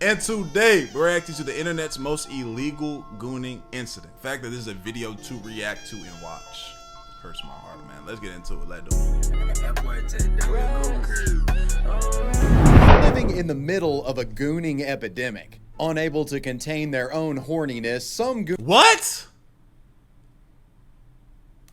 And today, we're reacting to the internet's most illegal gooning incident. The fact that this is a video to react to and watch hurts my heart, man. Let's get into it. Let's do it. Living in the middle of a gooning epidemic, unable to contain their own horniness, some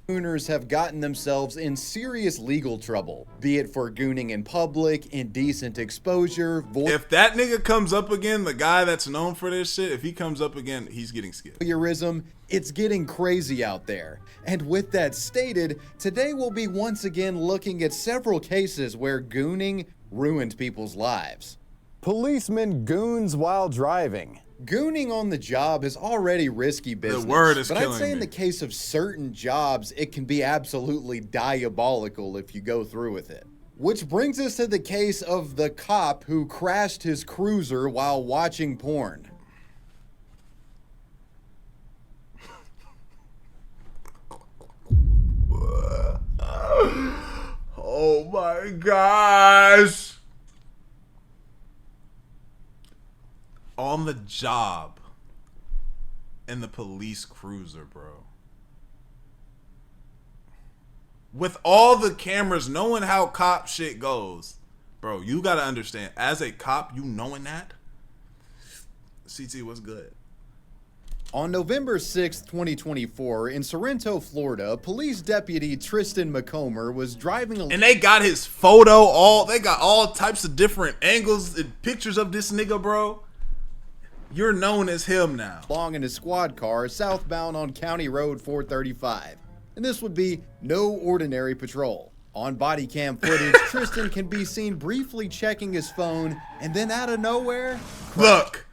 gooners have gotten themselves in serious legal trouble, be it for gooning in public, indecent exposure, if that nigga comes up again, the guy that's known for this shit, if he comes up again, he's getting skipped. voyeurism. It's getting crazy out there. And with that stated, today we'll be once again looking at several cases where gooning ruined people's lives. Policeman goons while driving. Gooning on the job is already risky business. The word is but killing I'd say me. in the case of certain jobs, it can be absolutely diabolical if you go through with it. Which brings us to the case of the cop who crashed his cruiser while watching porn. Oh my gosh. On the job in the police cruiser, bro. With all the cameras, knowing how cop shit goes, bro, you gotta understand, as a cop, you knowing that, CT, what's good? On November 6, 2024, in Sorrento, Florida, police deputy Tristan McComber was driving and they got his photo, they got all types of different angles and pictures of this nigga, bro. You're known as him now. Along in his squad car southbound on County Road 435. And this would be no ordinary patrol. On body cam footage, Tristan can be seen briefly checking his phone, and then out of nowhere, look,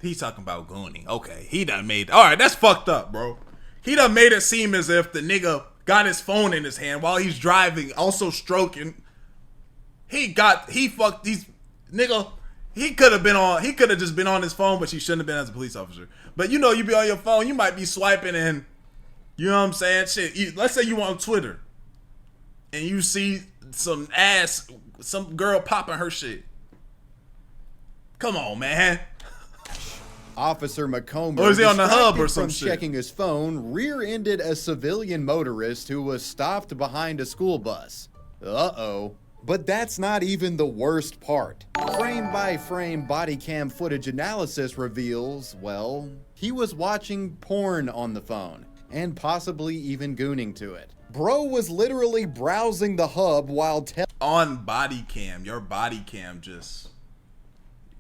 he's talking about gooning. Okay, he done made, all right, that's fucked up, bro. He done made it seem as if the nigga got his phone in his hand while he's driving, also stroking. He could have just been on his phone, but he shouldn't have been as a police officer. But you know, you be on your phone, you might be swiping and, you know what I'm saying? Shit, let's say you on Twitter and you see some girl popping her shit. Come on, man. Officer McComber, or is he on the hub or some shit? Checking his phone, rear-ended a civilian motorist who was stopped behind a school bus. Uh-oh. But that's not even the worst part. Frame-by-frame body cam footage analysis reveals, well, he was watching porn on the phone, and possibly even gooning to it. Bro was literally browsing the hub while on body cam, your body cam just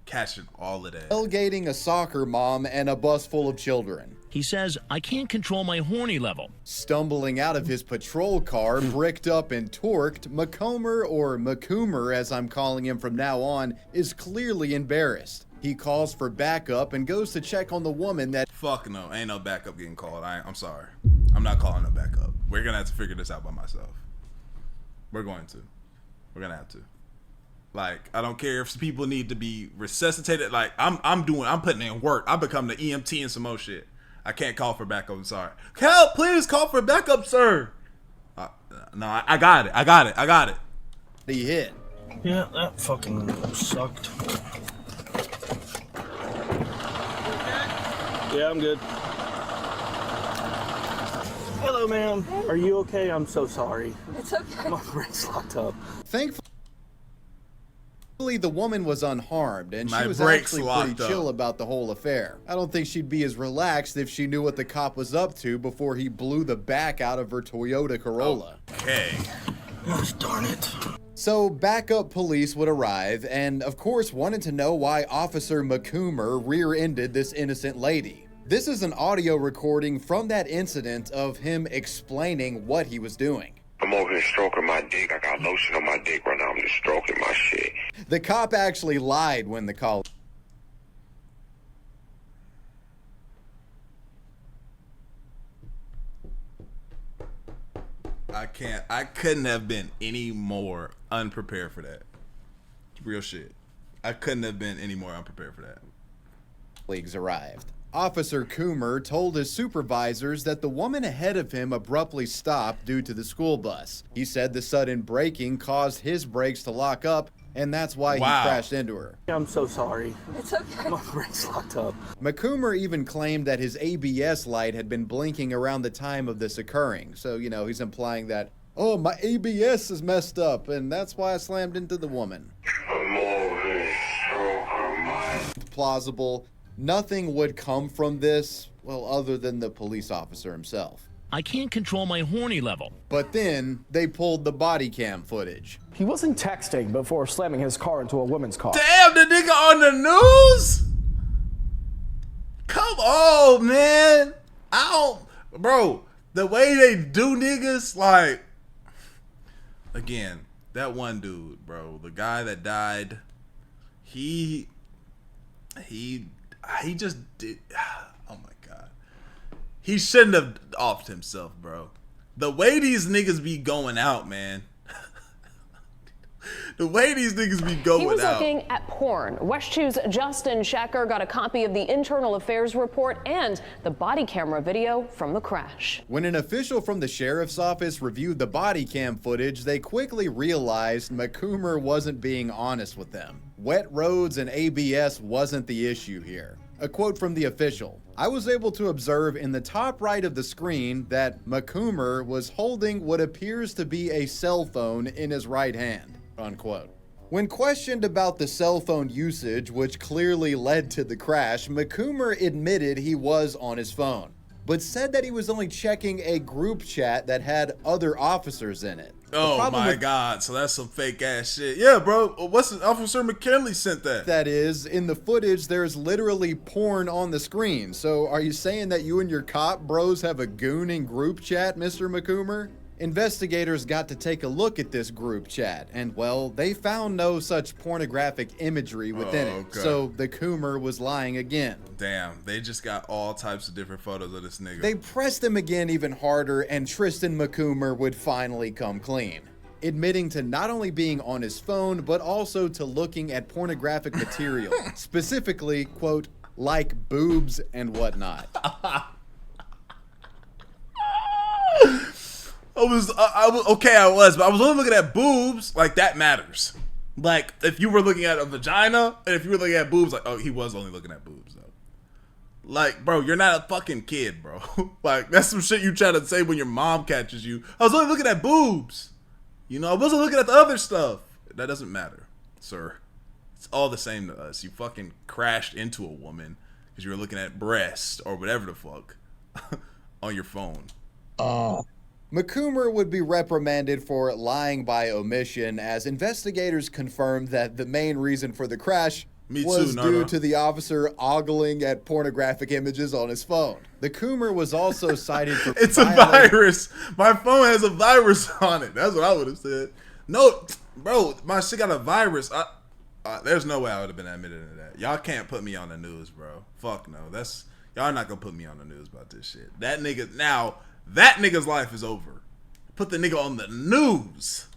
catching all of that. tailgating a soccer mom and a bus full of children. He says, I can't control my horny level. Stumbling out of his patrol car, bricked up and torqued, McComber, or McCoomer as I'm calling him from now on, is clearly embarrassed. He calls for backup and goes to check on the woman that— fuck no, ain't no backup getting called. I'm sorry. I'm not calling no backup. We're gonna have to figure this out by myself. We're gonna have to. Like, I don't care if people need to be resuscitated. Like, I'm putting in work. I become the EMT and some more shit. I can't call for backup. I'm sorry. Help, please call for backup, sir. No, I got it. he hit. Yeah, that fucking sucked. Yeah, I'm good. Hello, ma'am. Are you okay? I'm so sorry. It's okay. My brain's locked up. Thankfully, the woman was unharmed, and My she was brakes actually locked pretty up. chill about the whole affair. I don't think she'd be as relaxed if she knew what the cop was up to before he blew the back out of her Toyota Corolla. Okay. Gosh darn it. So backup police would arrive and, of course, wanted to know why Officer McCoomer rear-ended this innocent lady. This is an audio recording from that incident of him explaining what he was doing. I'm over here stroking my dick. I got lotion on my dick right now. I'm just stroking my shit. The cop actually lied when the call. I couldn't have been any more unprepared for that. Real shit. I couldn't have been any more unprepared for that. Colleagues arrived. Officer Coomer told his supervisors that the woman ahead of him abruptly stopped due to the school bus. He said the sudden braking caused his brakes to lock up, and that's why he Wow. crashed into her. I'm so sorry. It's okay. My brain's locked up. McCoomer even claimed that his ABS light had been blinking around the time of this occurring. So, you know, he's implying that, oh, my ABS is messed up, and that's why I slammed into the woman. I'm always so Plausible. Nothing would come from this, well, other than the police officer himself. I can't control my horny level. But then they pulled the body cam footage. He wasn't texting before slamming his car into a woman's car. Damn, the nigga on the news? Come on, man. Bro, the way they do niggas, like, again, that one dude, bro, the guy that died, he just did, oh my God. He shouldn't have offed himself, bro. The way these niggas be going out, man. The way these niggas be going out. He was looking at porn. West 2's Justin Schecker got a copy of the Internal Affairs report and the body camera video from the crash. When an official from the sheriff's office reviewed the body cam footage, they quickly realized McCoomer wasn't being honest with them. Wet roads and ABS wasn't the issue here. A quote from the official: I was able to observe in the top right of the screen that McCoomer was holding what appears to be a cell phone in his right hand, unquote. When questioned about the cell phone usage, which clearly led to the crash, McCoomer admitted he was on his phone, but said that he was only checking a group chat that had other officers in it. Oh my God, so that's some fake ass shit. Yeah, bro, what's Officer McKinley sent that? That is, in the footage, there's literally porn on the screen. So are you saying that you and your cop bros have a gooning group chat, Mr. McCoomer? Investigators got to take a look at this group chat, and well, they found no such pornographic imagery within it. So the Coomer was lying again. Damn, they just got all types of different photos of this nigga. They pressed him again even harder, and Tristan McCoomer would finally come clean, admitting to not only being on his phone, but also to looking at pornographic material, specifically, quote, like boobs and whatnot. I was but I was only looking at boobs. Like, that matters. Like, if you were looking at a vagina, and if you were looking at boobs, like, oh, he was only looking at boobs, though. Like, bro, you're not a fucking kid, bro. Like, that's some shit you try to say when your mom catches you. I was only looking at boobs. You know, I wasn't looking at the other stuff. That doesn't matter, sir. It's all the same to us. You fucking crashed into a woman because you were looking at breasts or whatever the fuck on your phone. McCoomer would be reprimanded for lying by omission, as investigators confirmed that the main reason for the crash was due to the officer ogling at pornographic images on his phone. The Coomer was also cited for It's a virus. My phone has a virus on it. That's what I would have said. No, bro, my shit got a virus. There's no way I would have been admitted to that. Y'all can't put me on the news, bro. Fuck no. Y'all not gonna put me on the news about this shit. That nigga's life is over. Put the nigga on the news.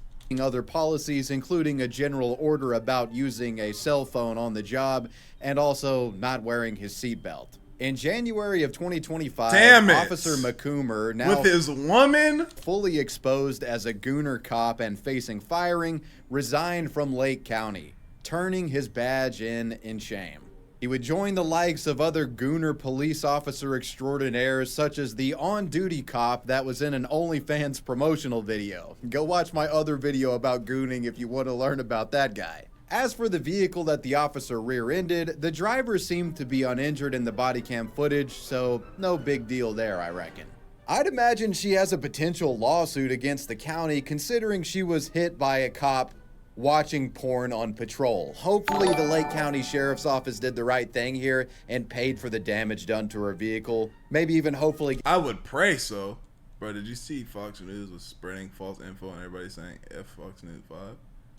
Other policies, including a general order about using a cell phone on the job and also not wearing his seatbelt. In January of 2025, Officer McCoomer, now with his woman fully exposed as a gooner cop and facing firing, resigned from Lake County, turning his badge in shame. He would join the likes of other gooner police officer extraordinaires, such as the on-duty cop that was in an OnlyFans promotional video. Go watch my other video about gooning if you want to learn about that guy. As for the vehicle that the officer rear-ended, the driver seemed to be uninjured in the body cam footage, so no big deal there, I reckon. I'd imagine she has a potential lawsuit against the county, considering she was hit by a cop watching porn on patrol. Hopefully the Lake County Sheriff's Office did the right thing here and paid for the damage done to her vehicle. Maybe even hopefully... I would pray so. Bro, did you see Fox News was spreading false info and everybody saying F Fox News 5?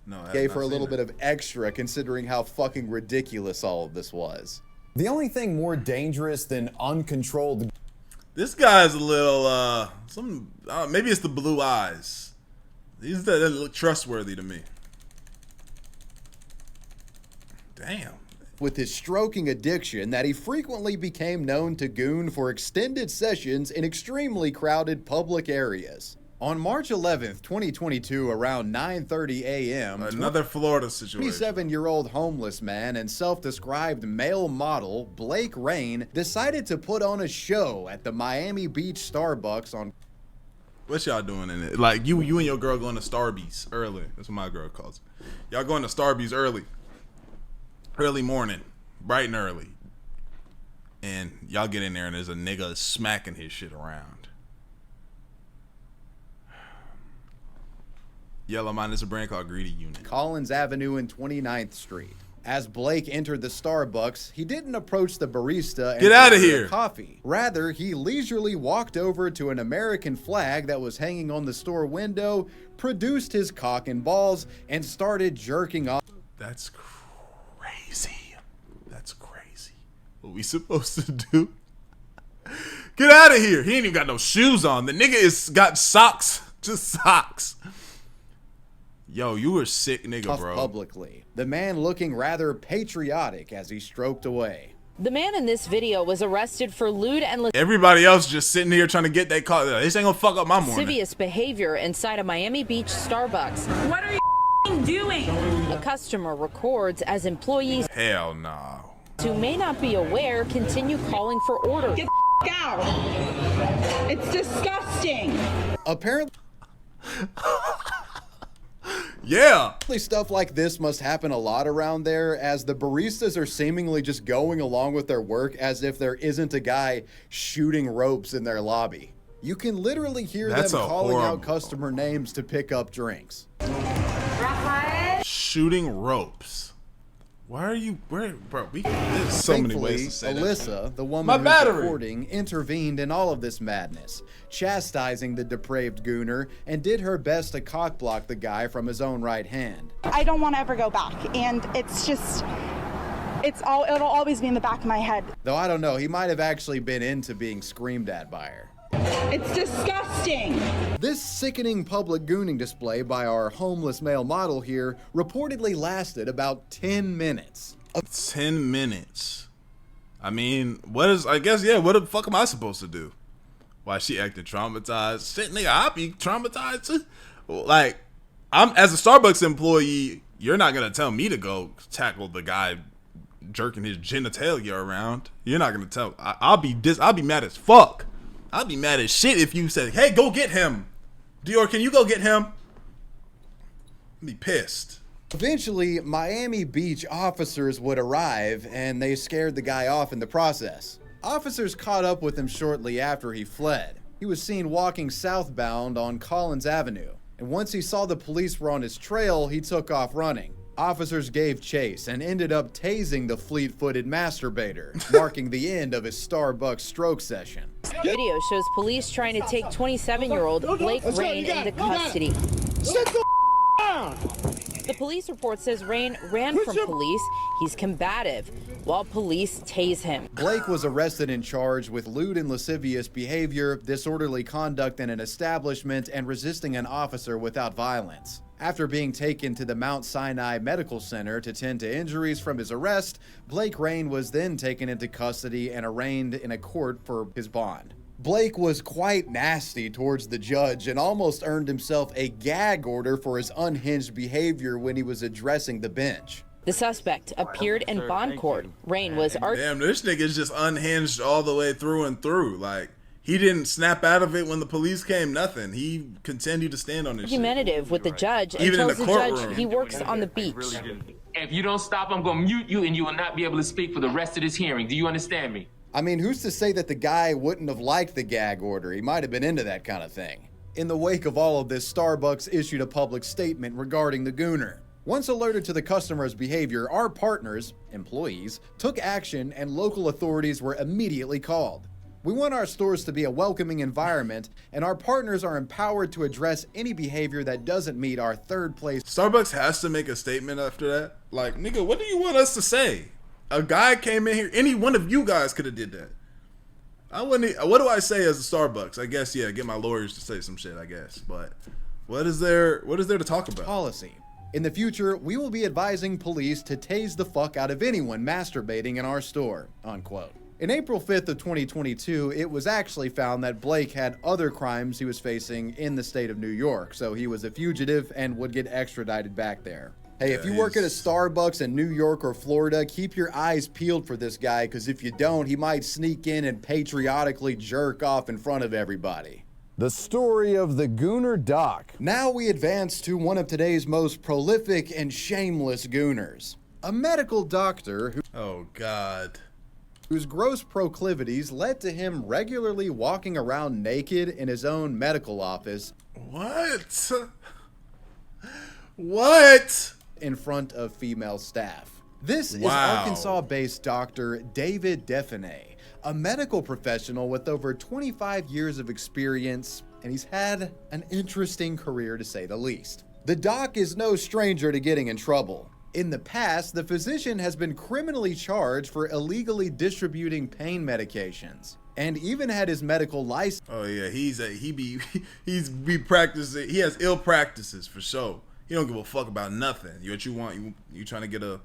No, I gave her a little bit of extra, considering how fucking ridiculous all of this was. The only thing more dangerous than uncontrolled... This guy's a little, maybe it's the blue eyes. They look trustworthy to me. Damn. With his stroking addiction that he frequently became known to goon for extended sessions in extremely crowded public areas. On March 11th, 2022, around 9:30 a.m., Another Florida situation. 27-year-old homeless man and self-described male model Blake Rain decided to put on a show at the Miami Beach Starbucks on... What y'all doing in it? Like, you and your girl going to Starbucks early. That's what my girl calls it. Y'all going to Starbucks early. Early morning. Bright and early. And y'all get in there and there's a nigga smacking his shit around. Yellow Mine is a brand called Greedy Unit. Collins Avenue and 29th Street. As Blake entered the Starbucks, he didn't approach the barista and Get outta order here. coffee. Rather, he leisurely walked over to an American flag that was hanging on the store window, produced his cock and balls, and started jerking off. That's crazy. That's crazy. What we supposed to do? Get out of here. He ain't even got no shoes on. The nigga is got socks. Just socks. Yo, you were sick nigga, bro. Publicly. The man looking rather patriotic as he stroked away. The man in this video was arrested for lewd and Everybody else just sitting here trying to get that car. This ain't gonna fuck up my morning. lascivious behavior inside a Miami Beach Starbucks. What are you doing? A customer records as employees Hell no. who may not be aware continue calling for orders. Get the out. It's disgusting. Apparently, Yeah. stuff like this must happen a lot around there, as the baristas are seemingly just going along with their work as if there isn't a guy shooting ropes in their lobby. You can literally hear them calling out customer names to pick up drinks. Shooting ropes. Why are you, bro? There's so many ways to say Alyssa, that. the woman who's recording, intervened in all of this madness, chastising the depraved gooner, and did her best to cockblock the guy from his own right hand. I don't want to ever go back, and it's just, it'll always be in the back of my head. Though I don't know, he might have actually been into being screamed at by her. It's disgusting. This sickening public gooning display by our homeless male model here reportedly lasted about 10 minutes. 10 minutes. I mean, what the fuck am I supposed to do? Why she acting traumatized? Shit, nigga, I'll be traumatized too. Like, as a Starbucks employee, you're not gonna tell me to go tackle the guy jerking his genitalia around. You're not gonna tell. I'll be mad as fuck. I'd be mad as shit if you said, hey, go get him. Dior, can you go get him? I'd be pissed. Eventually, Miami Beach officers would arrive, and they scared the guy off in the process. Officers caught up with him shortly after he fled. He was seen walking southbound on Collins Avenue, and once he saw the police were on his trail, he took off running. Officers gave chase and ended up tasing the fleet-footed masturbator, marking the end of his Starbucks stroke session. Video shows police trying to take 27-year-old Blake Rain into custody. The police report says Rain ran from police. He's combative, while police tase him. Blake was arrested and charged with lewd and lascivious behavior, disorderly conduct in an establishment, and resisting an officer without violence. After being taken to the Mount Sinai Medical Center to tend to injuries from his arrest, Blake Rain was then taken into custody and arraigned in a court for his bond. Blake was quite nasty towards the judge and almost earned himself a gag order for his unhinged behavior when he was addressing the bench. The suspect appeared in bond court. Rain was Damn, this nigga's just unhinged all the way through and through. Like, he didn't snap out of it when the police came, nothing. He continued to stand on his argumentative with the judge and Even in tells the the judge courtroom. he works on the beach. If you don't stop, I'm going to mute you and you will not be able to speak for the rest of this hearing. Do you understand me? I mean, who's to say that the guy wouldn't have liked the gag order? He might have been into that kind of thing. In the wake of all of this, Starbucks issued a public statement regarding the gooner. Once alerted to the customer's behavior, our partners, employees, took action and local authorities were immediately called. We want our stores to be a welcoming environment, and our partners are empowered to address any behavior that doesn't meet our third place. Starbucks has to make a statement after that. Like, nigga, what do you want us to say? A guy came in here, any one of you guys could have did that. What do I say as a Starbucks? I guess, yeah, get my lawyers to say some shit, I guess. But what is there to talk about? Policy. In the future, we will be advising police to tase the fuck out of anyone masturbating in our store, unquote. In April 5th of 2022, it was actually found that Blake had other crimes he was facing in the state of New York, so he was a fugitive and would get extradited back there. Hey, if you work at a Starbucks in New York or Florida, keep your eyes peeled for this guy, because if you don't, he might sneak in and patriotically jerk off in front of everybody. The story of the Gooner Doc. Now we advance to one of today's most prolific and shameless gooners. A medical doctor who... Oh, God. Whose gross proclivities led to him regularly walking around naked in his own medical office. What? What? In front of female staff. This is Wow. Arkansas-based Dr. David Define, a medical professional with over 25 years of experience, and he's had an interesting career to say the least. The doc is no stranger to getting in trouble. In the past, the physician has been criminally charged for illegally distributing pain medications, and even had his medical license. Oh yeah, he's be practicing. He has ill practices for sure. He don't give a fuck about nothing. What you want? You trying to get a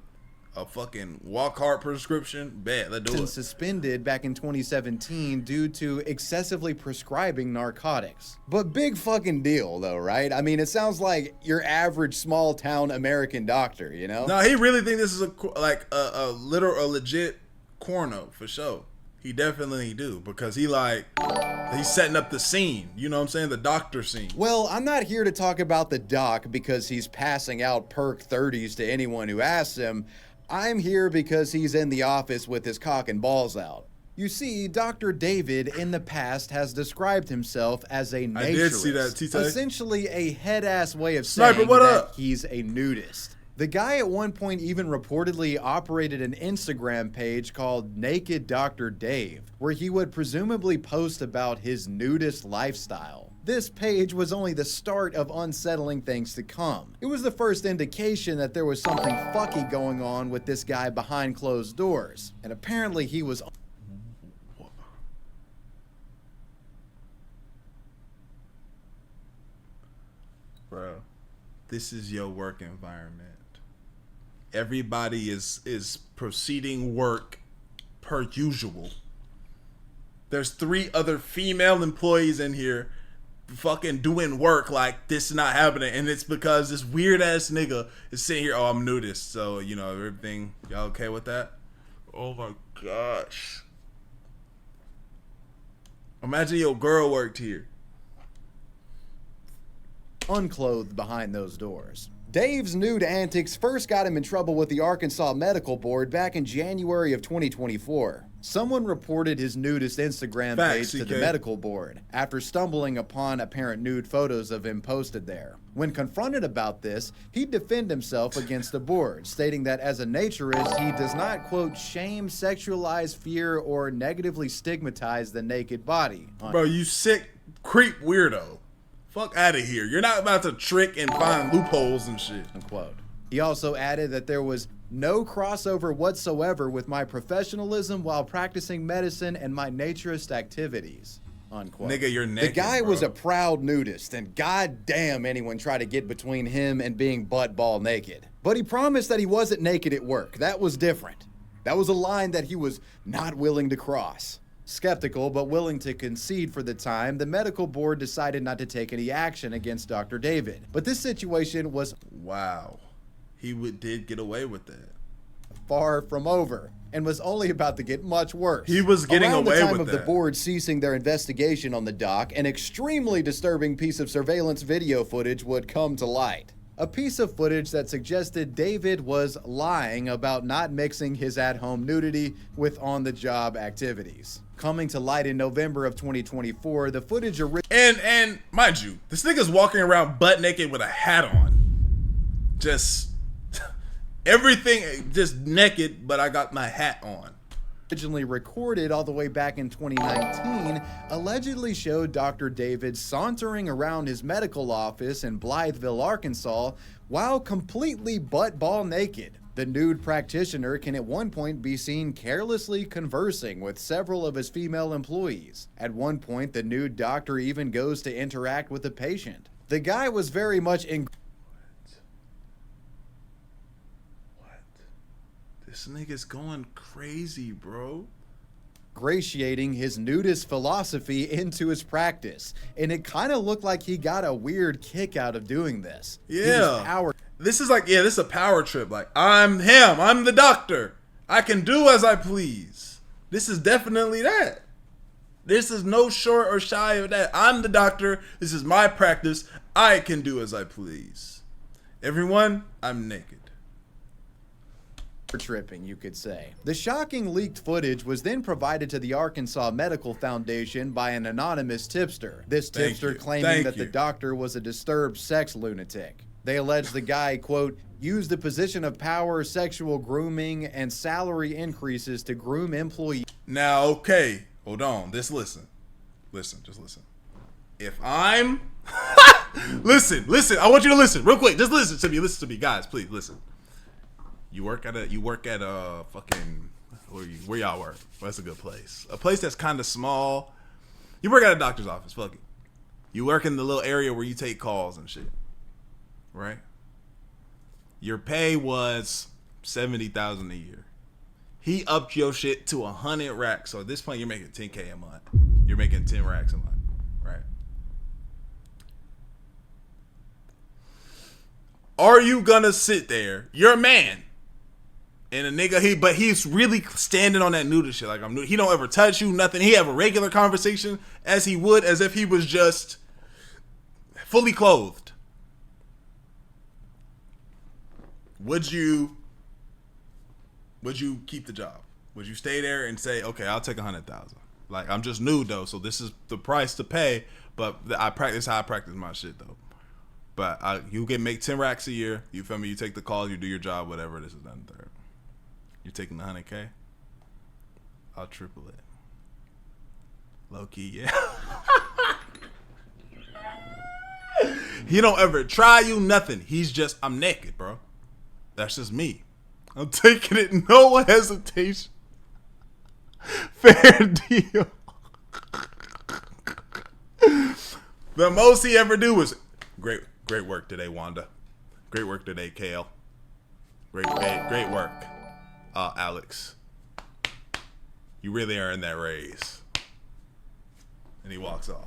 fucking walk hard prescription? Bet, let's do it. Suspended back in 2017 due to excessively prescribing narcotics. But big fucking deal though, right? I mean, it sounds like your average small town American doctor, you know? No, he really think this is a legit corno for sure. He definitely do, because he's setting up the scene. You know what I'm saying? The doctor scene. Well, I'm not here to talk about the doc because he's passing out perk 30s to anyone who asks him. I'm here because he's in the office with his cock and balls out. You see, Dr. David in the past has described himself as a naturist. I did see that, T-Tay. Essentially a head-ass way of saying Sniper, what that up? he's a nudist. The guy at one point even reportedly operated an Instagram page called Naked Dr. Dave, where he would presumably post about his nudist lifestyle. This page was only the start of unsettling things to come. It was the first indication that there was something fucky going on with this guy behind closed doors. And apparently he was... Bro, this is your work environment. Everybody is proceeding work per usual. There's 3 other female employees in here fucking doing work like this is not happening, and it's because this weird ass nigga is sitting here, oh, I'm nudist, so you know everything, y'all okay with that? Oh my gosh. Imagine your girl worked here. Unclothed behind those doors. Dave's nude antics first got him in trouble with the Arkansas Medical Board back in January of 2024. Someone reported his nudist Instagram page to the medical board after stumbling upon apparent nude photos of him posted there. When confronted about this, he'd defend himself against the board, stating that as a naturist, he does not, quote, shame, sexualize, fear, or negatively stigmatize the naked body. Bro, you sick creep weirdo. Fuck out of here. You're not about to trick and find loopholes and shit. Unquote. He also added that there was no crossover whatsoever with my professionalism while practicing medicine and my naturist activities. Unquote. Nigga, you're naked, the guy bro. was a proud nudist, and goddamn anyone tried to get between him and being butt-ball naked. But he promised that he wasn't naked at work. That was different. That was a line that he was not willing to cross. Skeptical but willing to concede for the time, the medical board decided not to take any action against Dr. David. But this situation was... Wow. He did get away with that. Far from over, and was only about to get much worse. He was getting away with that. Around the time of the board ceasing their investigation on the doc, an extremely disturbing piece of surveillance video footage would come to light. A piece of footage that suggested David was lying about not mixing his at-home nudity with on-the-job activities. Coming to light in November of 2024, the footage... And mind you, this nigga's walking around butt naked with a hat on. Just... everything just naked, but I got my hat on. Originally recorded all the way back in 2019, allegedly showed Dr. David sauntering around his medical office in Blytheville, Arkansas, while completely butt-ball naked. The nude practitioner can at one point be seen carelessly conversing with several of his female employees. At one point, the nude doctor even goes to interact with the patient. The guy was very much in... This nigga's going crazy, bro. ingratiating his nudist philosophy into his practice. And it kind of looked like he got a weird kick out of doing this. Yeah. This is like, yeah, this is a power trip. Like, I'm him. I'm the doctor. I can do as I please. This is definitely that. This is no short or shy of that. I'm the doctor. This is my practice. I can do as I please. Everyone, I'm naked. Tripping, you could say. The shocking leaked footage was then provided to the Arkansas Medical Foundation by an anonymous tipster. This tipster claiming that the doctor was a disturbed sex lunatic. They alleged the guy, quote, used the position of power, sexual grooming, and salary increases to groom employees. Now, okay, hold on. Just listen. Just listen. If I'm... listen. I want you to listen real quick. Just listen to me, guys. Please listen. You work at a fucking where y'all work? Well, that's a good place. A place that's kind of small. You work at a doctor's office. Fuck it. You work in the little area where you take calls and shit. Right? Your pay was $70,000 a year. He upped your shit to 100 racks. So at this point, you're making $10K a month. You're making 10 racks a month, right? Are you gonna sit there? You're a man. And a nigga, but he's really standing on that nudist shit. Like, he don't ever touch you, nothing. He have a regular conversation as he would, as if he was just fully clothed. Would you keep the job? Would you stay there and say, okay, I'll take 100,000? Like, I'm just new though, so this is the price to pay. But I practice how I practice my shit though. But you can make 10 racks a year. You feel me? You take the calls, you do your job, whatever. This is that and third. You're taking the 100K. I'll triple it. Low key, yeah. He don't ever try you, nothing. He's just, I'm naked, bro. That's just me. I'm taking it, no hesitation. Fair deal. The most he ever do was, great work today, Wanda. Great work today, Kale. Great work, Alex. You really earned that raise. And he walks off.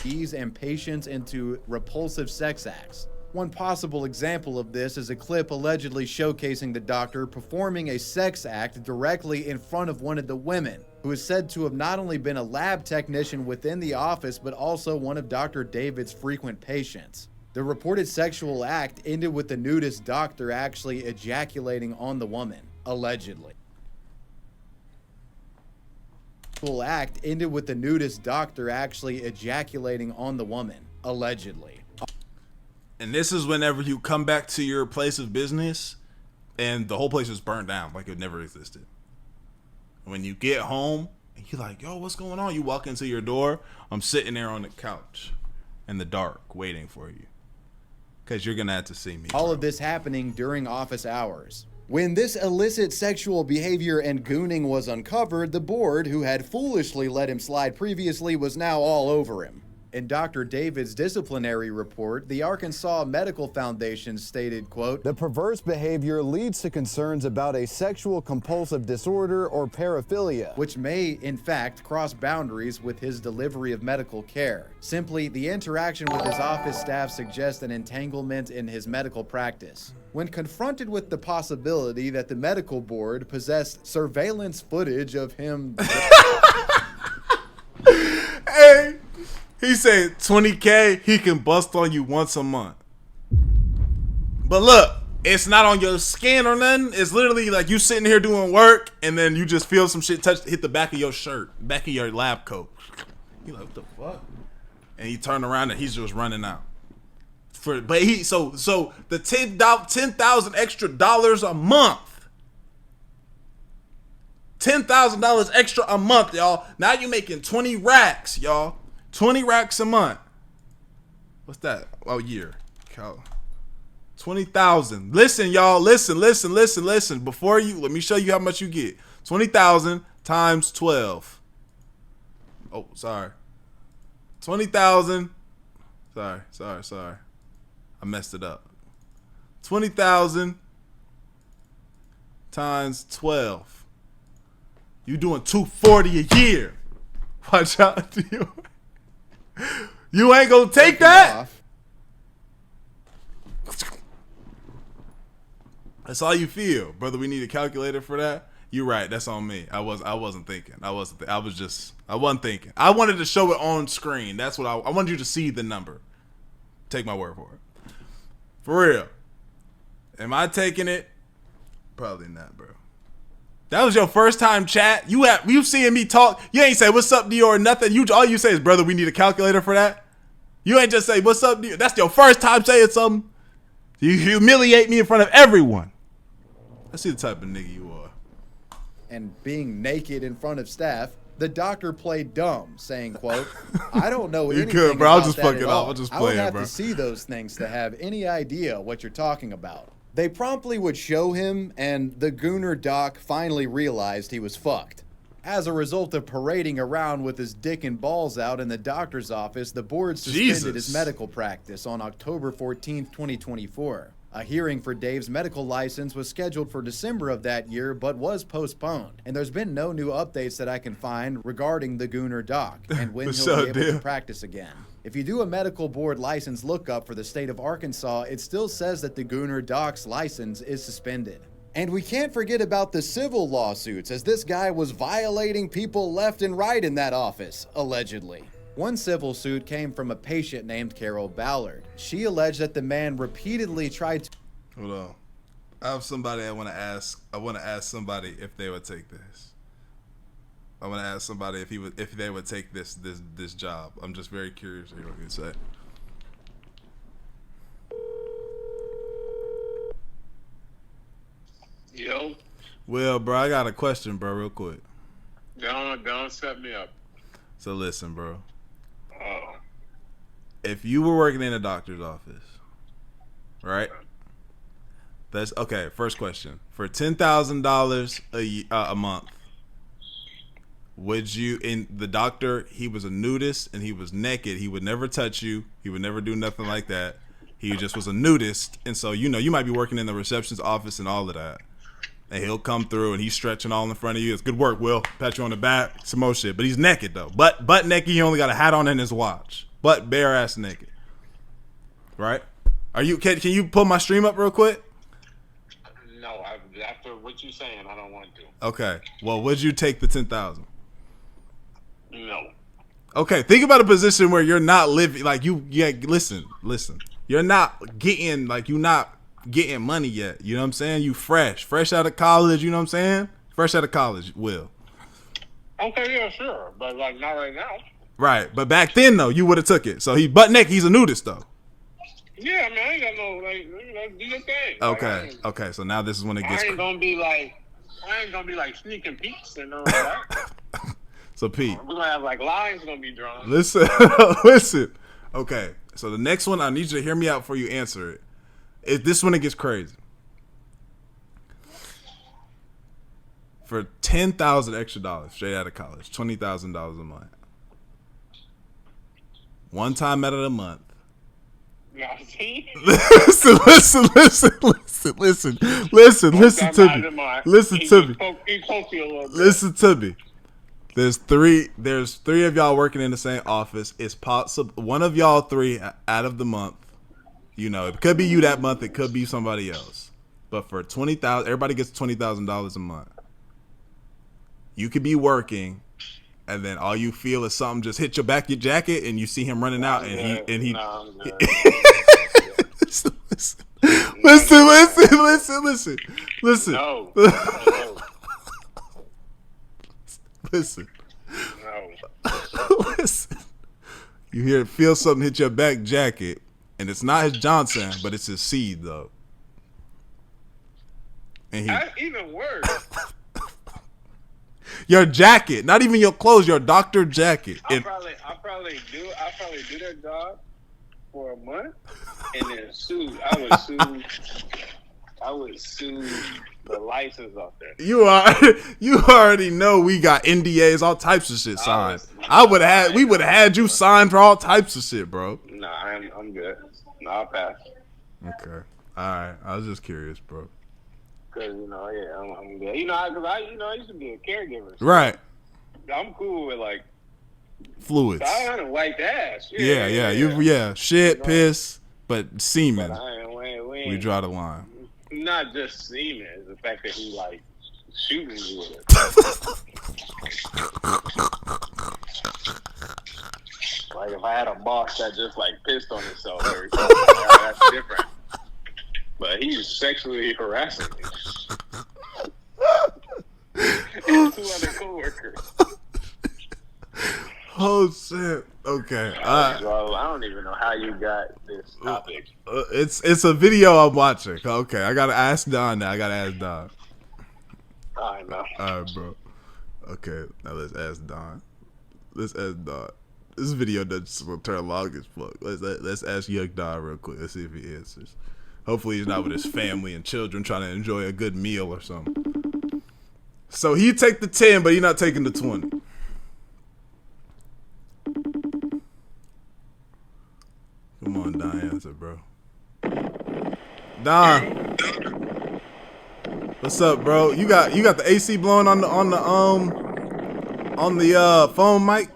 Ease and patience into repulsive sex acts. One possible example of this is a clip allegedly showcasing the doctor performing a sex act directly in front of one of the women, who is said to have not only been a lab technician within the office, but also one of Dr. David's frequent patients. The reported sexual act ended with the nudist doctor actually ejaculating on the woman, allegedly. The act ended with the nudist doctor actually ejaculating on the woman, allegedly. And this is whenever you come back to your place of business and the whole place is burned down like it never existed. When you get home, and you're like, yo, what's going on? You walk into your door, I'm sitting there on the couch in the dark waiting for you. Because you're going to have to see me. All of this happening during office hours. When this illicit sexual behavior and gooning was uncovered, the board, who had foolishly let him slide previously, was now all over him. In Dr. David's disciplinary report, the Arkansas Medical Foundation stated, quote, the perverse behavior leads to concerns about a sexual compulsive disorder or paraphilia, which may, in fact, cross boundaries with his delivery of medical care. Simply, the interaction with his office staff suggests an entanglement in his medical practice. When confronted with the possibility that the medical board possessed surveillance footage of him... Hey! He said 20K, he can bust on you once a month. But look, it's not on your skin or nothing. It's literally like you sitting here doing work and then you just feel some shit hit the back of your shirt, back of your lab coat. You like, what the fuck? And he turned around and he's just running out. So the $10,000 extra dollars a month. $10,000 extra a month, y'all. Now you're making 20 racks, y'all. 20 racks a month. What's that? Oh, year. 20,000. Listen, y'all. Listen. Before you, let me show you how much you get. 20,000 times 12. Oh, sorry. 20,000. Sorry. I messed it up. 20,000 times 12. You doing $240 a year. Watch out, Dior. You ain't gonna take that? That's all you feel, brother. We need a calculator for that. You're right. That's on me. I wasn't thinking. I wasn't thinking. I wanted to show it on screen. That's what I wanted you to see the number. Take my word for it. For real. Am I taking it? Probably not, bro. That was your first time chat. You seeing me talk. You ain't say what's up, Dior, or nothing. All you say is, brother, we need a calculator for that. You ain't just say what's up, Dior. That's your first time saying something. You humiliate me in front of everyone. I see the type of nigga you are. And being naked in front of staff, the doctor played dumb, saying, quote, I don't know anything could, bro. about I'll just that fuck at it all. up. I'll just I play would it, have bro. to see those things to have any idea what you're talking about. They promptly would show him, and the Gooner doc finally realized he was fucked. As a result of parading around with his dick and balls out in the doctor's office, the board suspended his medical practice on October 14th, 2024. A hearing for Dave's medical license was scheduled for December of that year, but was postponed. And there's been no new updates that I can find regarding the Gooner doc and when he'll be able to practice again. If you do a medical board license lookup for the state of Arkansas, it still says that the Gooner doc's license is suspended. And we can't forget about the civil lawsuits, as this guy was violating people left and right in that office, allegedly. One civil suit came from a patient named Carol Ballard. She alleged that the man repeatedly tried to... Hold on. I have somebody I want to ask. I want to ask somebody if they would take this. I want to ask somebody if they would take this job. I'm just very curious to hear what you say. Yo. Well, bro, I got a question, bro, real quick. Don't set me up. So listen, bro. Oh. If you were working in a doctor's office, right? That's okay. First question: for $10,000 a month, would you? In the doctor, he was a nudist and he was naked. He would never touch you. He would never do nothing like that. He just was a nudist, and so you might be working in the reception's office and all of that. And he'll come through and he's stretching all in front of you. It's good work, Will. Pat you on the back, some more shit. But he's naked though. Butt naked. He only got a hat on and his watch. Butt bare ass naked. Right? Can you pull my stream up real quick? No, after what you're saying, I don't want to. Okay. Well, would you take the 10,000? No. Okay. Think about a position where you're not living like listen. You're not getting getting money yet. You know what I'm saying? You fresh out of college. You know what I'm saying? Fresh out of college, Will. Okay, yeah, sure, but like not right now. Right, but back then though, you would have took it. So he butt naked. He's a nudist though. Yeah, I mean, I ain't got no do your thing. Okay, okay. So now this is when it gets. I ain't gonna be like sneaking peeks and all that. So Pete, we're gonna have like lines gonna be drawn. Listen. Okay, so the next one, I need you to hear me out before you answer it. This one it gets crazy. For $10,000 extra dollars straight out of college, $20,000 a month. One time out of the month. Listen to me. There's three of y'all working in the same office. It's possible one of y'all three out of the month. You know, it could be you that month. It could be somebody else. But for $20,000, everybody gets $20,000 a month. You could be working, and then all you feel is something just hit your back, your jacket, and you see him running out, and he. Listen. No. Listen. Listen. You feel something hit your back jacket. And it's not his Johnson, but it's his seed, though. And that's even worse. Your jacket, not even your clothes, your doctor jacket. I'll probably do that job for a month, and then I would sue the license off there. You already know we got NDAs, all types of shit signed. We would have had you signed for all types of shit, bro. Nah, I'm good. No, I'll pass. Okay. All right. I was just curious, bro. Cause I'm good. Cause I used to be a caregiver. So Right. I'm cool with like fluids. I don't wipe ass. Yeah. Shit, piss, but semen. But we draw the line. Not just semen. It's the fact that he like shooting you with it. Like if I had a boss that just like pissed on himself every time, that's different. But he's sexually harassing me. And 2 other coworkers. Oh shit. Okay. Bro, I don't even know how you got this topic. It's a video I'm watching. Okay, I gotta ask Don now. I know. All right, bro. Okay, now let's ask Don. This video doesn't turn long as fuck. Let's ask Young Don real quick. Let's see if he answers. Hopefully he's not with his family and children trying to enjoy a good meal or something. So he take the 10, but he not taking the 20. Come on, Don, answer, bro. Don, what's up, bro? You got the AC blowing on the phone mic?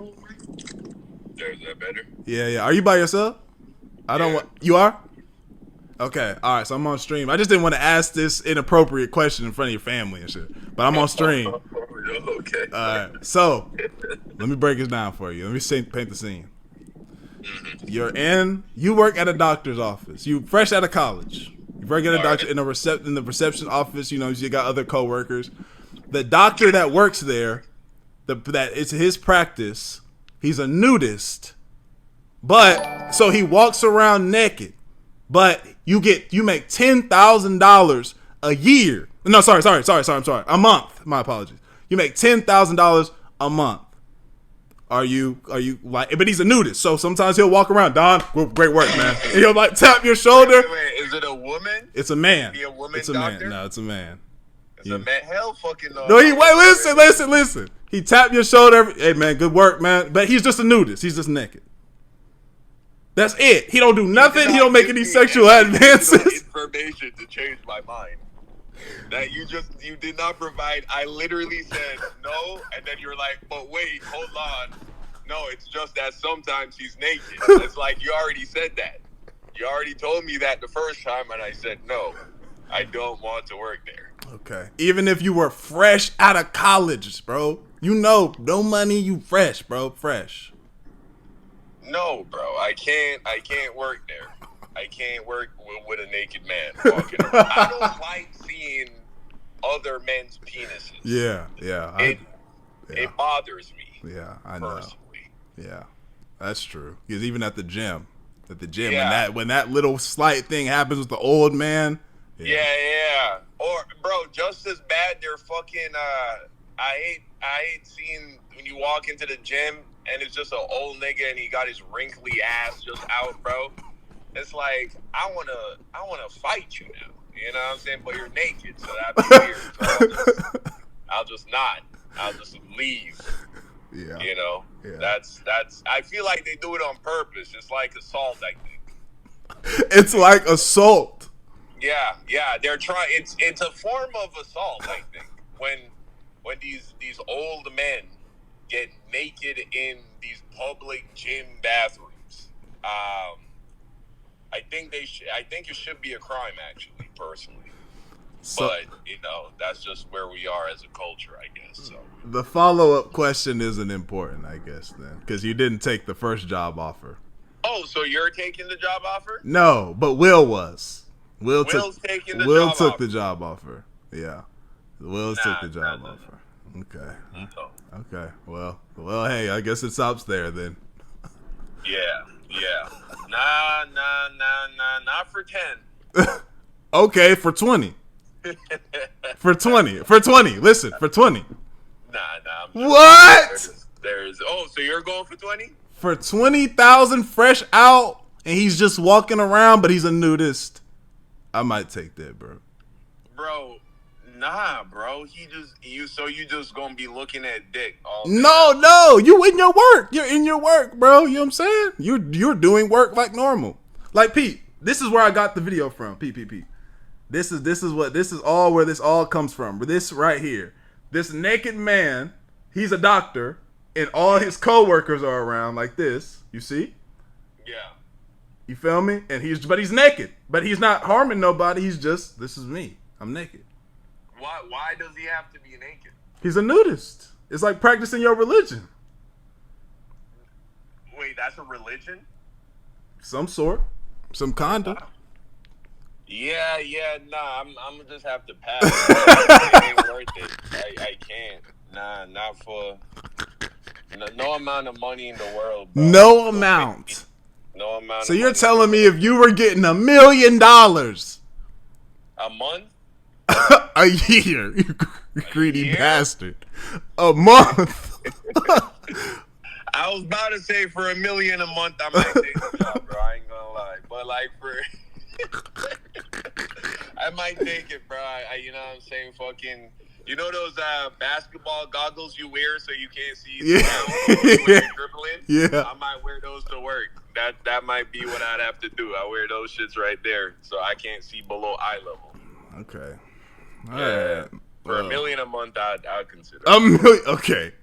Is that better? Yeah. Are you by yourself? You are? Okay, all right. So I'm on stream. I just didn't want to ask this inappropriate question in front of your family and shit, but I'm on stream. Okay. All right. So let me break this down for you. Let me paint the scene. You work at a doctor's office. You fresh out of college. You work at a doctor in the reception office. You got other coworkers. The doctor that works there, that it's his practice. He's a nudist, but so he walks around naked. But you make $10,000 a year. No, sorry. I'm sorry. A month. My apologies. You make $10,000 a month. Are you like? But he's a nudist, so sometimes he'll walk around. Don, great work, man. And he'll like tap your shoulder. Wait, is it a woman? It's a man. Be a woman it's a doctor? man. No, it's a man. It's a man. Hell, fucking no. No, listen. He tapped your shoulder. Hey, man, good work, man. But he's just a nudist. He's just naked. That's it. He don't do nothing. He don't make any sexual advances. Information to change my mind. That you did not provide. I literally said no, and then you're like, but wait, hold on. No, it's just that sometimes he's naked. It's like you already said that. You already told me that the first time, and I said no. I don't want to work there. Okay. Even if you were fresh out of college, bro. No money, you fresh, bro. Fresh. No, bro. I can't work there. I can't work with a naked man walking around. I don't like seeing other men's penises. Yeah. It bothers me. Yeah, I know. Personally. Yeah, that's true. Because even at the gym, when that little slight thing happens with the old man. Yeah. Or, bro, just as bad, they're fucking. I hate seeing when you walk into the gym and it's just an old nigga and he got his wrinkly ass just out, bro. It's like I wanna fight you now. You know what I'm saying? But you're naked, so that's weird. So I'll just leave. Yeah. Yeah. That's. I feel like they do it on purpose. It's like assault, I think. It's like assault. Yeah. They're trying. It's a form of assault, I think. When these old men get naked in these public gym bathrooms. I think it should be a crime, actually, personally. So, but that's just where we are as a culture, I guess. So the follow-up question isn't important, I guess, then, because you didn't take the first job offer. Oh, so you're taking the job offer? No, but Will was. Will's taking the Will job took offer. the job offer. Yeah, Will took the job offer. Okay. No. Okay. Well. Hey, I guess it stops there then. Yeah. Nah. Not for 10. Okay, for 20. For 20. Listen, for 20. Nah. What? So you're going for 20? For 20,000 fresh out, and he's just walking around, but he's a nudist. I might take that, bro. Bro, nah, bro. You just gonna be looking at dick all day. No, you in your work. You're in your work, bro. You know what I'm saying? You're doing work like normal. Like Pete. This is where I got the video from. Pete. This is all where this all comes from. This right here. This naked man, he's a doctor, and all his co-workers are around like this. You see? Yeah. You feel me? And but he's naked. But he's not harming nobody. He's just, this is me. I'm naked. Why does he have to be naked? He's a nudist. It's like practicing your religion. Wait, that's a religion? Some sort. Some kinda. Yeah, nah, I'm gonna just have to pass. It ain't worth it. I can't. Nah, not for no amount of money in the world, bro. No amount. No amount. So you're telling me if you were getting $1 million a month? a year, you greedy bastard. A month. I was about to say for $1 million a month, I might take the job, bro. I ain't gonna lie, but like for, I might take it, bro. You know what I'm saying? Fucking, you know those basketball goggles you wear so you can't see when you're dribbling? Yeah. I might wear those to work. That might be what I'd have to do. I wear those shits right there so I can't see below eye level. Okay. All right. For $1 million a month, I'd consider. $1 million. Okay.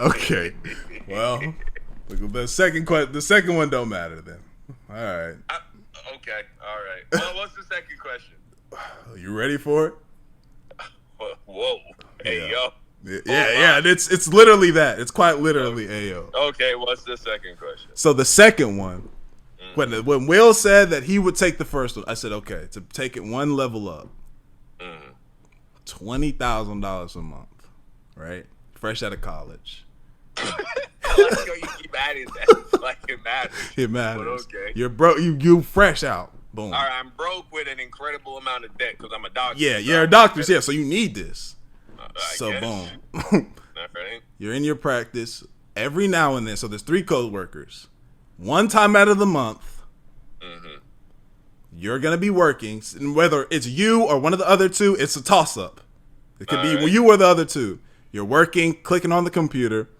Okay. Well, the second one don't matter then. All right. Okay. All right. Well, what's the second question? You ready for it? Whoa. Hey, yo. Yeah. It's literally that. It's quite literally ayo. Okay. What's the second question? So the second one, when Will said that he would take the first one, I said, okay, to take it one level up, $20,000 a month, right? Fresh out of college. I like how you keep adding that. Like it matters. It matters. But okay. You're broke. You fresh out. Boom. All right, I'm broke with an incredible amount of debt because I'm a doctor. Yeah, you're a doctor. Yeah, so you need this. So guess. boom. Right. You're in your practice every now and then. So there's 3 co-workers. One time out of the month, you're gonna be working. And whether it's you or one of the other 2, it's a toss-up. It could be you or the other 2. You're working, clicking on the computer,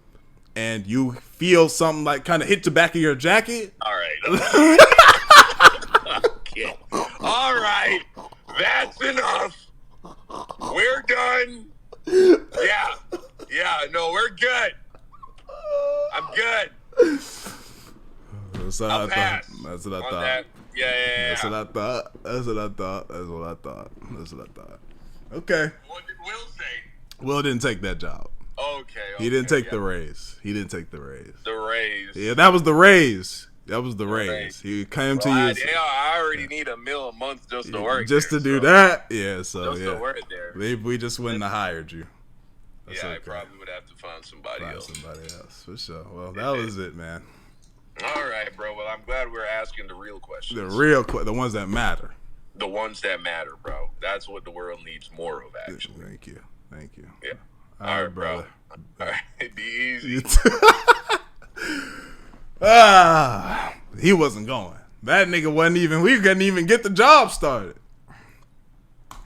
and you feel something like kind of hit the back of your jacket. All right. Okay. All right. That's enough. We're done. Yeah. No, we're good. I'm good. That's what I thought. That's what I thought. That. Yeah. That's what I thought. Okay. What did Will say? Will didn't take that job. Okay. He didn't take the raise. The raise. Yeah, that was the raise. He came to you. I already need $1 million a month just to work. Just to do that? Yeah, so just yeah. to work there. Maybe we just wouldn't have hired you. That's I probably would have to find somebody else. For sure. Well, that was it, man. All right, bro. Well, I'm glad we're asking the real questions. The ones that matter. The ones that matter, bro. That's what the world needs more of, actually. Thank you. Yeah. All right, brother. All right, be easy. He wasn't going. That nigga wasn't even. We couldn't even get the job started.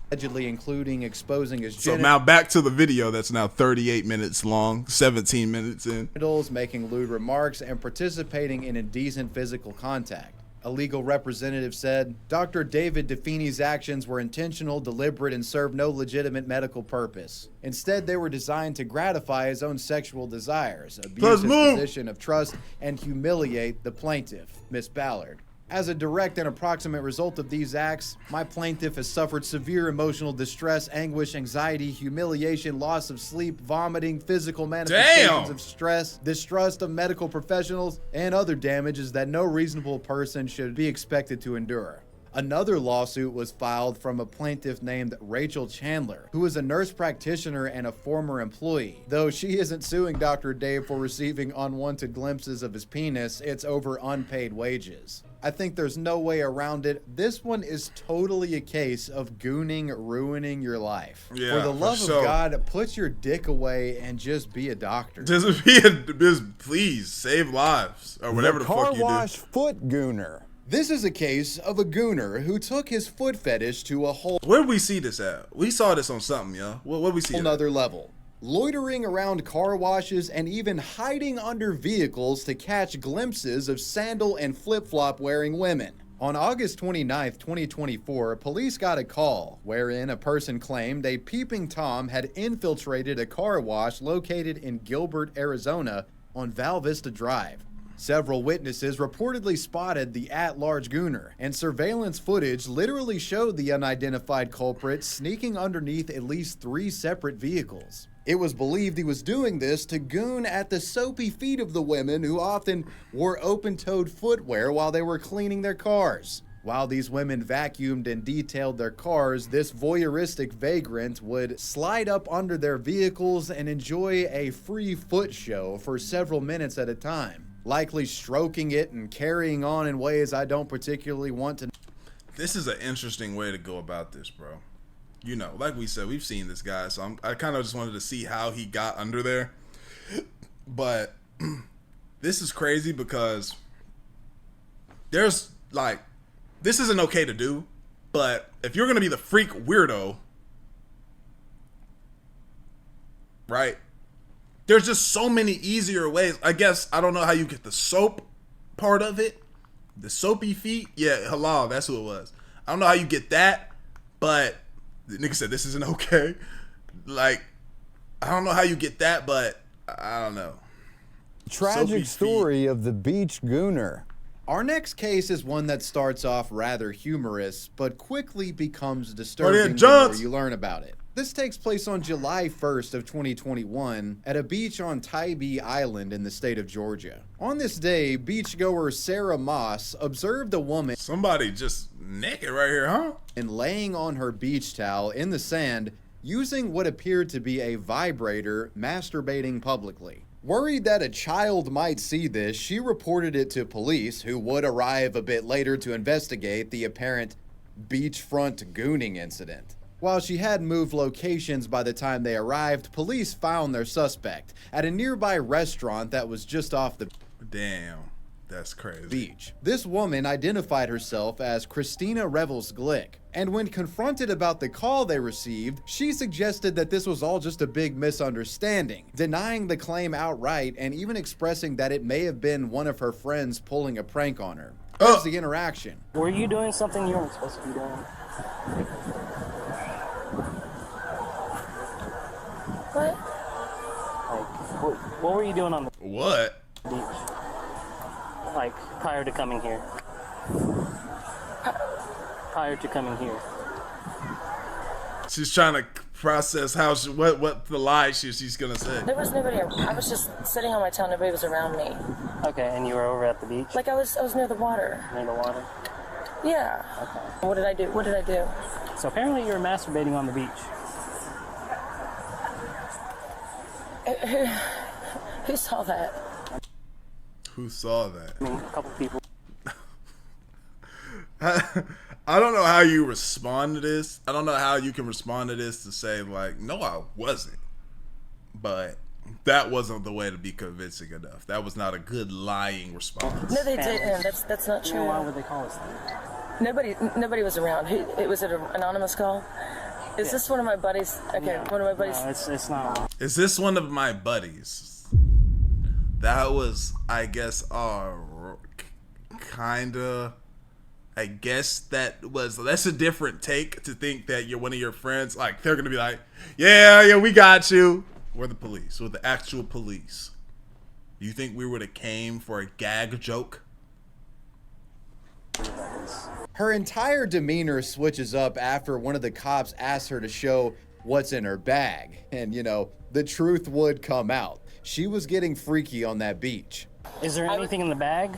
Allegedly including exposing his So now back to the video that's now 38 minutes long, 17 minutes in. Genitals, making lewd remarks, and participating in indecent physical contact. A legal representative said, Dr. David Defini's actions were intentional, deliberate, and served no legitimate medical purpose. Instead, they were designed to gratify his own sexual desires, abuse his position of trust, and humiliate the plaintiff, Miss Ballard. As a direct and approximate result of these acts, my plaintiff has suffered severe emotional distress, anguish, anxiety, humiliation, loss of sleep, vomiting, physical manifestations of stress, distrust of medical professionals, and other damages that no reasonable person should be expected to endure. Another lawsuit was filed from a plaintiff named Rachel Chandler, who is a nurse practitioner and a former employee. Though she isn't suing Dr. Dave for receiving unwanted glimpses of his penis, it's over unpaid wages. I think there's no way around it. This one is totally a case of gooning ruining your life. Yeah, for the love of God, put your dick away and just be a doctor. Just please save lives or whatever the fuck you do. Car wash foot gooner. This is a case of a gooner who took his foot fetish to a whole Where did we see this at? We saw this on something, yo. What did we see? Another level. Loitering around car washes and even hiding under vehicles to catch glimpses of sandal and flip-flop wearing women. On August 29, 2024, police got a call wherein a person claimed a peeping Tom had infiltrated a car wash located in Gilbert, Arizona on Val Vista Drive. Several witnesses reportedly spotted the at-large gooner, and surveillance footage literally showed the unidentified culprit sneaking underneath at least 3 separate vehicles. It was believed he was doing this to goon at the soapy feet of the women who often wore open-toed footwear while they were cleaning their cars. While these women vacuumed and detailed their cars, this voyeuristic vagrant would slide up under their vehicles and enjoy a free foot show for several minutes at a time, likely stroking it and carrying on in ways I don't particularly want to. This is an interesting way to go about this, bro. You know, like we said, we've seen this guy, so I kind of just wanted to see how he got under there. But this is crazy because there's like, this isn't okay to do, but if you're going to be the freak weirdo, right, there's just so many easier ways. I guess, I don't know how you get the soap part of it. The soapy feet. Yeah, halal, that's who it was. I don't know how you get that, but the nigga said this isn't okay. Like, I don't know how you get that, but I don't know. Tragic story of the beach gooner. Our next case is one that starts off rather humorous, but quickly becomes disturbing the more you learn about it. This takes place on July 1st of 2021 at a beach on Tybee Island in the state of Georgia. On this day, beachgoer Sarah Moss observed a woman, somebody just naked right here, huh? And laying on her beach towel in the sand, using what appeared to be a vibrator, masturbating publicly. Worried that a child might see this, she reported it to police, who would arrive a bit later to investigate the apparent beachfront gooning incident. While she had moved locations by the time they arrived, police found their suspect at a nearby restaurant that was just off the that's crazy. beach. This woman identified herself as Christina Revels Glick, and when confronted about the call they received, she suggested that this was all just a big misunderstanding, denying the claim outright and even expressing that it may have been one of her friends pulling a prank on her. Here's the interaction. Were you doing something you weren't supposed to be doing? What? Like, what were you doing on the beach? Like, prior to coming here? Prior to coming here. She's trying to process how she, what the lie she's gonna say. There was nobody. I was just sitting on my towel. Nobody was around me. Okay, and you were over at the beach? Like I was near the water. Near the water? Yeah. Okay. What did I do? What did I do? So apparently you were masturbating on the beach. Who saw that? Who saw that? I mean, a couple people. I don't know how you respond to this. I don't know how you can respond to this to say, like, no, I wasn't. But that wasn't the way to be convincing enough. That was not a good lying response. No, they didn't. That's not true. Well, why would they call us that? Nobody was around. It was an anonymous call. Is this one of my buddies? Okay, one of my buddies. No, it's not. Is this one of my buddies? That was, I guess, kinda. I guess that's a different take to think that you're one of your friends. Like, they're gonna be like, yeah, we got you. We're the police. We're the actual police. You think we would have came for a gag joke? Her entire demeanor switches up after one of the cops asks her to show what's in her bag. And, you know, the truth would come out. She was getting freaky on that beach. Is there anything in the bag?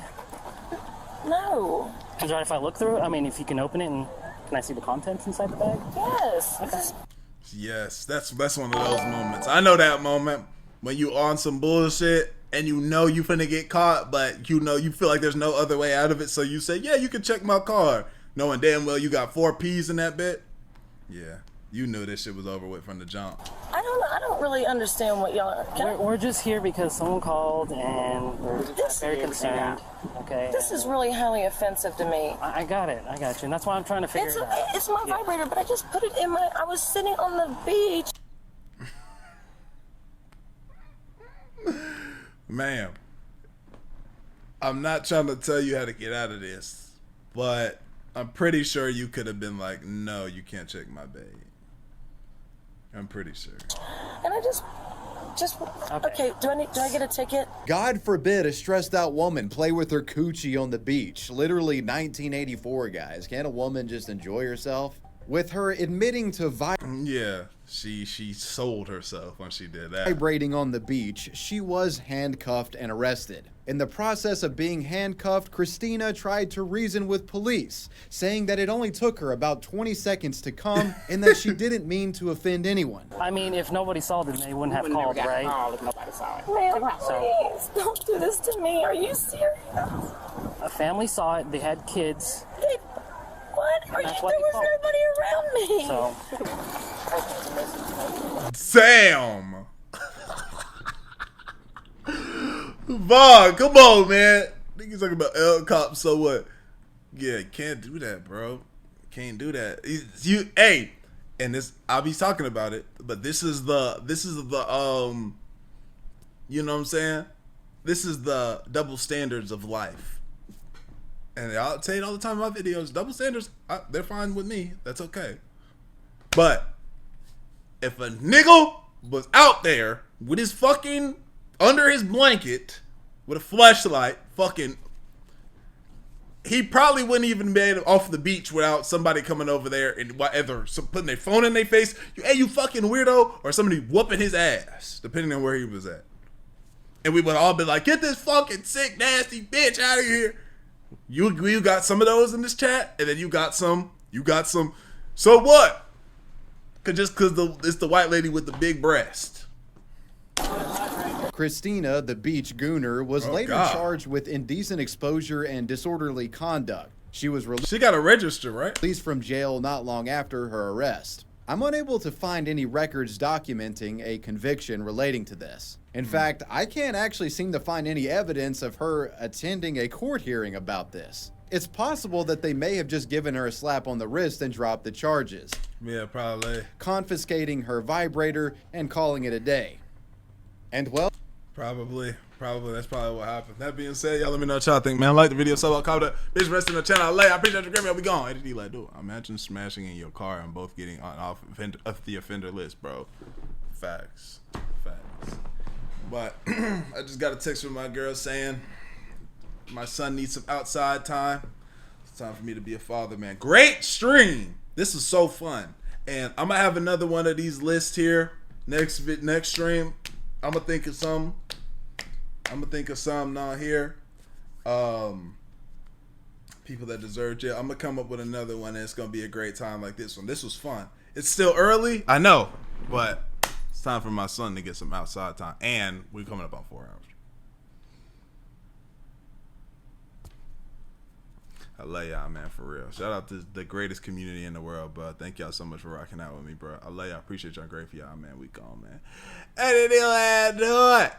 No. Is it all right if I look through it? I mean, if you can open it and can I see the contents inside the bag? Yes. Okay. Yes, that's one of those moments. I know that moment when you on some bullshit and you know you finna get caught, but you know you feel like there's no other way out of it, so you say, yeah, you can check my car, knowing damn well you got 4 P's in that bit. Yeah, you knew this shit was over with from the jump. I don't really understand what y'all are. We're just here because someone called and we're very concerned. Okay. This is really highly offensive to me. I got it. I got you. And that's why I'm trying to figure it out. It's my vibrator, but I just put it in I was sitting on the beach. Ma'am, I'm not trying to tell you how to get out of this, But I'm pretty sure you could have been like, no, you can't check my bag. I'm pretty sure. And I just okay. Do I get a ticket? God forbid a stressed out woman play with her coochie on the beach. Literally 1984, guys. Can't a woman just enjoy herself? With her admitting to yeah, she sold herself when she did that. Vibrating on the beach, she was handcuffed and arrested. In the process of being handcuffed, Christina tried to reason with police, saying that it only took her about 20 seconds to come and that she didn't mean to offend anyone. I mean, if nobody saw it, then they wouldn't have called, right? If nobody saw it. Man, please, don't do this to me. Are you serious? A family saw it. They had kids. What? There was nobody around So. Sam! Vaughn, come on, man. Niggas talking about L Cop, so what? Yeah, can't do that, bro. Can't do that. Hey, and this, I'll be talking about it, but this is the you know what I'm saying? This is the double standards of life. And I'll tell you all the time in my videos, double standards, they're fine with me. That's okay. But if a nigga was out there with his fucking, under his blanket, with a flashlight, fucking, he probably wouldn't even made it off the beach without somebody coming over there and whatever, putting their phone in their face, hey, you fucking weirdo, or somebody whooping his ass, depending on where he was at. And we would all be like, get this fucking sick, nasty bitch out of here. You got some of those in this chat, and then you got some, so what? Cause it's the white lady with the big breast. Christina, the beach gooner, was later charged with indecent exposure and disorderly conduct. She was released. She got a register, right? Released from jail not long after her arrest. I'm unable to find any records documenting a conviction relating to this. In fact, I can't actually seem to find any evidence of her attending a court hearing about this. It's possible that they may have just given her a slap on the wrist and dropped the charges. Yeah, probably. Confiscating her vibrator and calling it a day. And well, Probably. That's probably what happened. That being said, y'all let me know what y'all think, man. Like the video, sub, comment, bitch, rest in the channel. I appreciate you, Grammy. I'll be gone. ADD, like, dude, imagine smashing in your car and both getting off the offender list, bro. Facts. But I just got a text from my girl saying my son needs some outside time. It's time for me to be a father, man. Great stream. This is so fun. And I'm going to have another one of these lists here next stream. I'm going to think of some. Down here. People that deserve jail. I'm going to come up with another one, and it's going to be a great time like this one. This was fun. It's still early. I know. But it's time for my son to get some outside time. And we're coming up on 4 hours. I love y'all, man, for real. Shout out to the greatest community in the world, bro. Thank y'all so much for rocking out with me, bro. I love y'all. Appreciate y'all. Great for y'all, man. We gone, man. And do it.